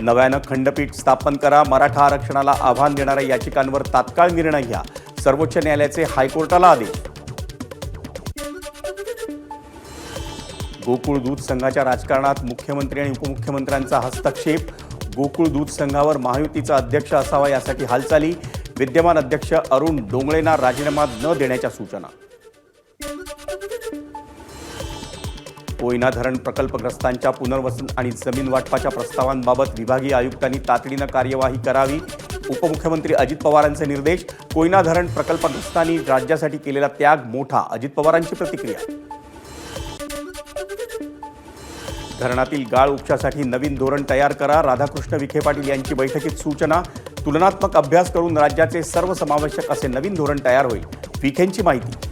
नव्यानं खंडपीठ स्थापन करा, मराठा आरक्षणाला आव्हान देणाऱ्या याचिकांवर तात्काळ निर्णय घ्या, सर्वोच्च न्यायालयाचे हायकोर्टाला आदेश. गोकुळ दूध संघाच्या राजकारणात मुख्यमंत्री आणि उपमुख्यमंत्र्यांचा हस्तक्षेप, गोकुळ दूध संघावर महायुतीचा अध्यक्ष असावा यासाठी हालचाली, विद्यमान अध्यक्ष अरुण डोंगळेंना राजीनामा न देण्याच्या सूचना. कोयना धरण प्रकल्पग्रस्तांच्या पुनर्वसन आणि जमीन वाटपाच्या प्रस्तावांबाबत विभागीय आयुक्तांनी तातडीनं कार्यवाही करावी, उपमुख्यमंत्री अजित पवारांचे निर्देश. कोयना धरण प्रकल्पग्रस्तांनी राज्यासाठी केलेला त्याग मोठा, अजित पवारांची प्रतिक्रिया. धरणातील गाळ उपशासाठी नवीन धोरण तयार करा, राधाकृष्ण विखे पाटील यांची बैठकीत सूचना. तुलनात्मक अभ्यास करून राज्याचे सर्वसमावेशक असे नवीन धोरण तयार होईल, विखेंची माहिती.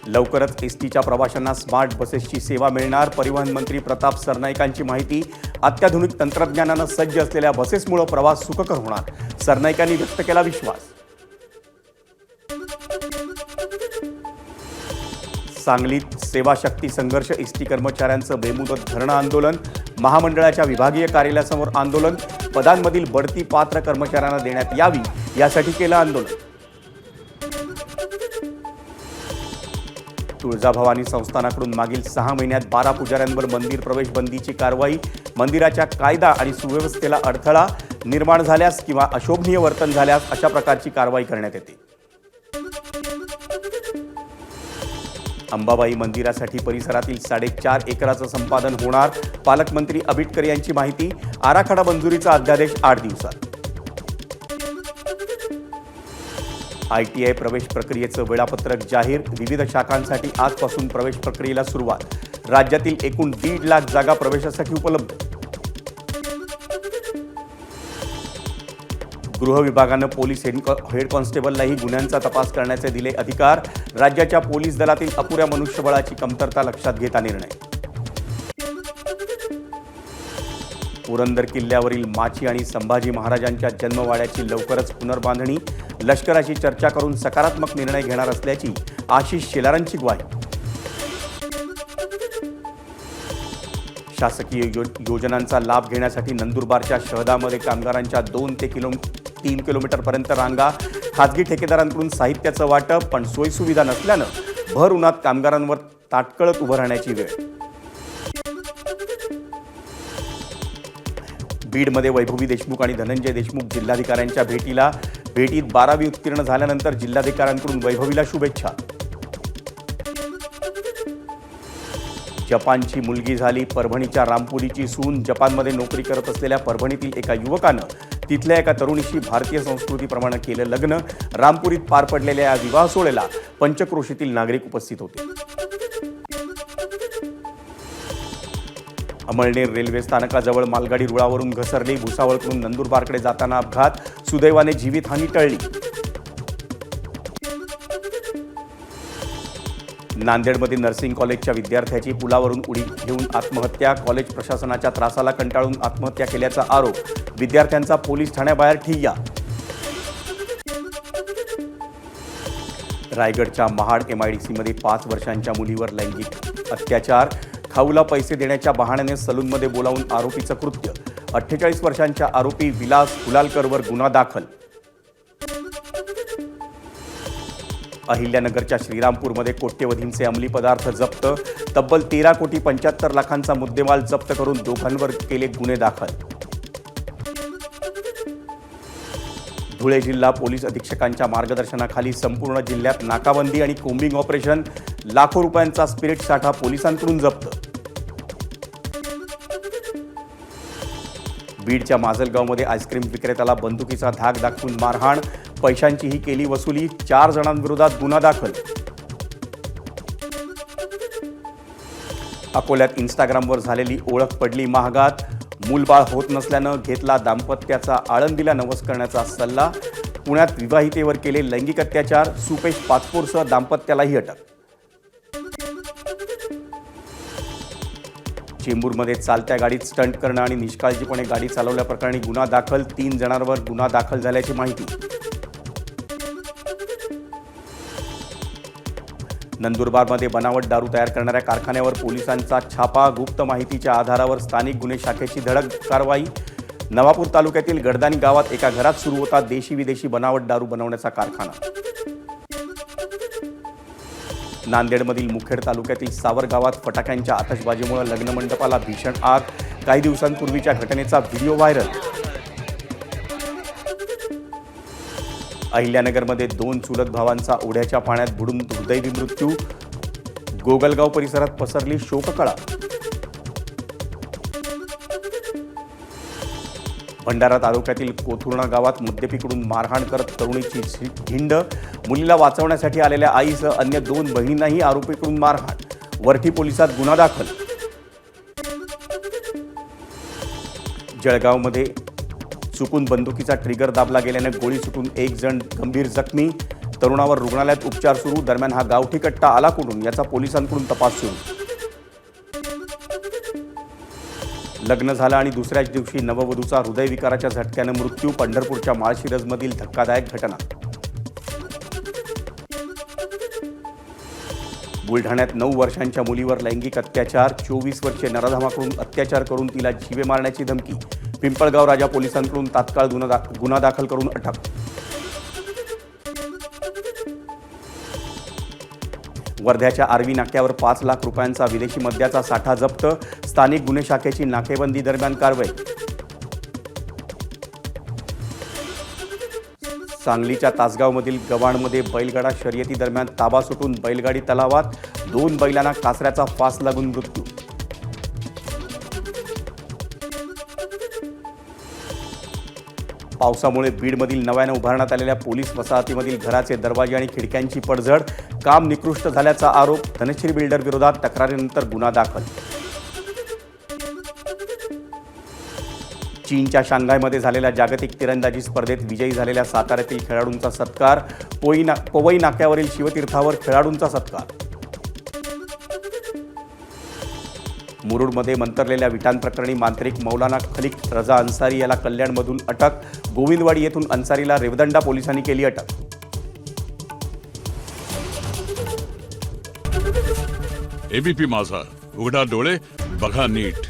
लवकरच एसटीच्या प्रवाशांना स्मार्ट बसेसची सेवा मिळणार, परिवहन मंत्री प्रताप सरनाईकांची माहिती. अत्याधुनिक तंत्रज्ञानानं सज्ज असलेल्या बसेसमुळे प्रवास सुखकर होणार, सरनाईकांनी व्यक्त केला विश्वास. सांगलीत सेवाशक्ती संघर्ष एसटी कर्मचाऱ्यांचं बेमुदत धरणं आंदोलन, महामंडळाच्या विभागीय कार्यालयासमोर आंदोलन. पदांमधील बढती पात्र कर्मचाऱ्यांना देण्यात यावी यासाठी केलं आंदोलन. तुळजाभवानी संस्थानाकडून मागील 6 महिन्यात 12 पुजाऱ्यांवर मंदिर प्रवेश बंदीची कारवाई. मंदिराच्या कायदा आणि सुव्यवस्थेला अडथळा निर्माण झाल्यास किंवा अशोभनीय वर्तन झाल्यास अशा प्रकारची कारवाई करण्यात येते. अंबाबाई मंदिरासाठी परिसरातील 4.5 एकराचं संपादन होणार, पालकमंत्री अबिटकर यांची माहिती. आराखडा मंजुरीचा अध्यादेश 8 दिवसात. ITI प्रवेश प्रक्रियेचं वेळापत्रक जाहीर, विविध शाखांसाठी आजपासून प्रवेश प्रक्रियेला सुरुवात. राज्यातील एकूण 1.5 लाख जागा प्रवेशासाठी उपलब्ध. गृह विभागानं पोलीस हेड कॉन्स्टेबललाही गुन्ह्यांचा तपास करण्याचे दिले अधिकार. राज्याच्या पोलीस दलातील अपुऱ्या मनुष्यबळाची कमतरता लक्षात घेता निर्णय. पुरंदर किल्ल्यावरील माची आणि संभाजी महाराजांच्या जन्मवाड्याची लवकरच पुनर्बांधणी, लष्कराशी चर्चा करून सकारात्मक निर्णय घेणार असल्याची आशिष शेलारांची ग्वाही. शासकीय योजनांचा लाभ घेण्यासाठी नंदुरबारच्या शहदामध्ये कामगारांच्या 2 ते 3 किलोमीटरपर्यंत रांगा. खाजगी ठेकेदारांकडून साहित्याचं वाटप, पण सोयीसुविधा नसल्यानं भर उन्हात कामगारांवर ताटकळत उभं राहण्याची वेळ. बीडमध्ये वैभवी देशमुख आणि धनंजय देशमुख जिल्हाधिकाऱ्यांच्या भेटीत 12वी उत्तीर्ण झाल्यानंतर जिल्हाधिकाऱ्यांकडून वैभवीला शुभेच्छा. जपानची मुलगी झाली, परभणीच्या रामपुरीची सून. जपानमध्ये नोकरी करत असलेल्या परभणीतील एका युवकानं तिथल्या एका तरुणीशी भारतीय संस्कृतीप्रमाणे केलं लग्न. रामपुरीत पार पडलेल्या या विवाह सोहळ्याला पंचक्रोशीतील नागरिक उपस्थित होते. अमळनेर रेल्वे स्थानकाजवळ मालगाडी रुळावरून घसरली, भुसावळकडून नंदुरबारकडे जाताना अपघात. सुदैवाने जीवितहानी टळली. नांदेडमध्ये नर्सिंग कॉलेजच्या विद्यार्थ्याची पुलावरून उडी घेऊन आत्महत्या. कॉलेज प्रशासनाच्या त्रासाला कंटाळून आत्महत्या केल्याचा आरोप. विद्यार्थ्यांचा पोलीस ठाण्याबाहेर ठिय्या. रायगडच्या महाड MIDCमध्ये 5 वर्षांच्या मुलीवर लैंगिक अत्याचार. खाऊला पैसे देण्याच्या बहाण्याने सलूनमध्ये बोलावून आरोपीचं कृत्य. 48 वर्षांच्या आरोपी विलास हुलालकरवर गुन्हा दाखल. अहिल्यानगरच्या श्रीरामपूरमध्ये कोट्यवधींचे अंमली पदार्थ जप्त. तब्बल 13,75 लाखांचा मुद्देमाल जप्त करून दोघांवर केले गुन्हे दाखल. धुळे जिल्हा पोलीस अधीक्षकांच्या मार्गदर्शनाखाली संपूर्ण जिल्ह्यात नाकाबंदी आणि कोम्बिंग ऑपरेशन. लाखो रुपयांचा स्पिरिट साठा पोलिसांकडून जप्त. बीडच्या माजलगावमध्ये आईस्क्रीम विक्रेत्याला बंदुकीचा धाक दाखवून मारहाण. पैशांचीही केली वसुली. 4 जणांविरोधात गुन्हा दाखल. अकोल्यात इंस्टाग्रामवर झालेली ओळख पडली महागात. मूलबाळ होत नसल्यानं घेतला दाम्पत्याचा आळंदीला नवस करण्याचा सल्ला. पुण्यात विवाहितेवर केले लैंगिक अत्याचार. सुपेश पाचपोरसह दाम्पत्यालाही अटक. चेंबूरमध्ये चालत्या गाडीत स्टंट करणं आणि निष्काळजीपणे गाडी चालवल्याप्रकरणी गुन्हा दाखल. 3 जणांवर गुन्हा दाखल झाल्याची माहिती. नंदुरबारमध्ये बनावट दारू तयार करणाऱ्या कारखान्यावर पोलिसांचा छापा. गुप्त माहितीच्या आधारावर स्थानिक गुन्हे शाखेची धडक कारवाई. नवापूर तालुक्यातील गडदानी गावात एका घरात सुरू होता देशी विदेशी बनावट दारू बनवण्याचा कारखाना. नांदेडमधील मुखेड तालुक्यातील सावर गावात फटाक्यांच्या आतषबाजीमुळे लग्न मंडपाला भीषण आग. काही दिवसांपूर्वीच्या घटनेचा व्हिडिओ व्हायरल. अहिल्यानगरमध्ये 2 चुलत भावांचा ओढ्याच्या पाण्यात बुडून दुर्दैवी मृत्यू. गोगलगाव परिसरात पसरली शोककळा. भंडारा तालुक्यातील कोथुर्णा गावात मुद्देपीकडून मारहाण करत तरुणीची झिंड. मुलीला वाचवण्यासाठी आलेल्या आईसह अन्य 2 बहिणींनाही आरोपीकडून मारहाण. वरठी पोलिसात गुन्हा दाखल. जळगावमध्ये चुकून बंदुकीचा ट्रिगर दाबला गेल्याने गोळी सुटून 1 जण गंभीर जखमी. तरुणावर रुग्णालयात उपचार सुरू. दरम्यान हा गावठी कट्टा आला कुठून याचा पोलिसांकडून तपास सुरू. लग्न झालं आणि दुसऱ्याच दिवशी नववधूचा हृदयविकाराच्या झटक्यानं मृत्यू. पंढरपूरच्या माळशिरसमधील धक्कादायक घटना. बुलढाण्यात 9 वर्षांच्या मुलीवर लैंगिक अत्याचार. 24 वर्षीय नराधमाकडून अत्याचार करून तिला जीवे मारण्याची धमकी. पिंपळगाव राजा पोलिसांकडून तात्काळ गुन्हा दाखल करून अटक. वर्ध्याच्या आर्वी नाक्यावर 5 लाख रुपयांचा विदेशी मद्याचा साठा जप्त. स्थानिक गुन्हे शाखेची नाकेबंदी दरम्यान कारवाई. सांगलीच्या तासगावमधील गव्हाणमध्ये बैलगाडा शर्यती दरम्यान ताबा सुटून बैलगाडी तलावात. 2 बैलांना कासऱ्याचा फास लागून मृत्यू. पावसामुळे बीडमधील नव्याने उभारण्यात आलेल्या पोलीस वसाहतीमधील घराचे दरवाजे आणि खिडक्यांची पडझड. काम निकृष्ट झाल्याचा आरोप. धनश्री बिल्डर विरोधात तक्रारीनंतर गुन्हा दाखल. चीनच्या शांघायमध्ये झालेल्या जागतिक तिरंदाजी स्पर्धेत विजयी झालेल्या साताऱ्यातील खेळाडूंचा सत्कार. पवई नाक्यावरील शिवतीर्थावर खेळाडूंचा सत्कार. मुरुडमध्ये मंतरलेल्या विटांप्रकरणी मांत्रिक मौलाना खलीक रजा अन्सारी याला कल्याणमधून अटक. गोविंदवाडी येथून अन्सारीला रेवदंडा पोलिसांनी केली अटक. एबीपी माझा, उघडा डोळे बघा नीट.